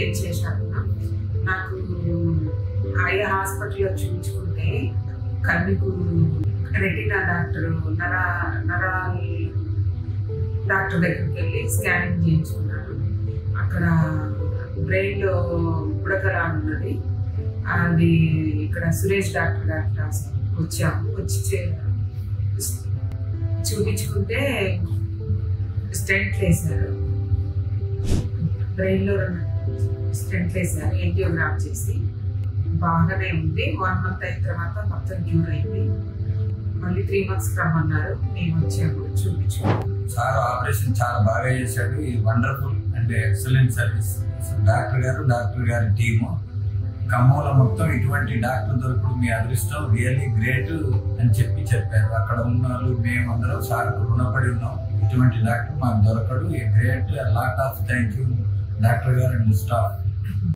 ఏం చేశారు, నాకు ఆయా హాస్పిటల్లో చూపించుకుంటే కన్నుకు రెటీనా డాక్టర్ నరాల డాక్టర్ దగ్గరికి వెళ్ళి స్కానింగ్ చేయించుకున్నాను. అక్కడ బ్రెయిన్లో బుడకలా ఉన్నది. అది ఇక్కడ సురేష్ డాక్టర్ గారికి వచ్చి చూపించుకుంటే స్టెంట్ వేశారు, బ్రెయిన్లో స్టెంట్ వేశారు, యాంజియోగ్రామ్ చేసి బాగానే ఉంది. 1 month అయిన తర్వాత మొత్తం క్యూర్ అయింది. మళ్ళీ 3 months రమ్మన్నారు, మేము వచ్చాము చూపించుకున్నాము. సార్ ఆపరేషన్ చాలా బాగా చేశాడు. ఈ wonderful and excellent service. Doctor గారి టీము ఖమ్మంలో మొత్తం ఇటువంటి డాక్టర్ దొరకడు మీ అదృష్టం, రియల్లీ గ్రేట్ అని చెప్పారు. అక్కడ ఉన్న వాళ్ళు మేమందరం సార్కు రుణపడి ఉన్నాం. ఇటువంటి డాక్టర్ మాకు దొరకడు. Great, lot of thank you doctor గారు అండ్ స్టాఫ్.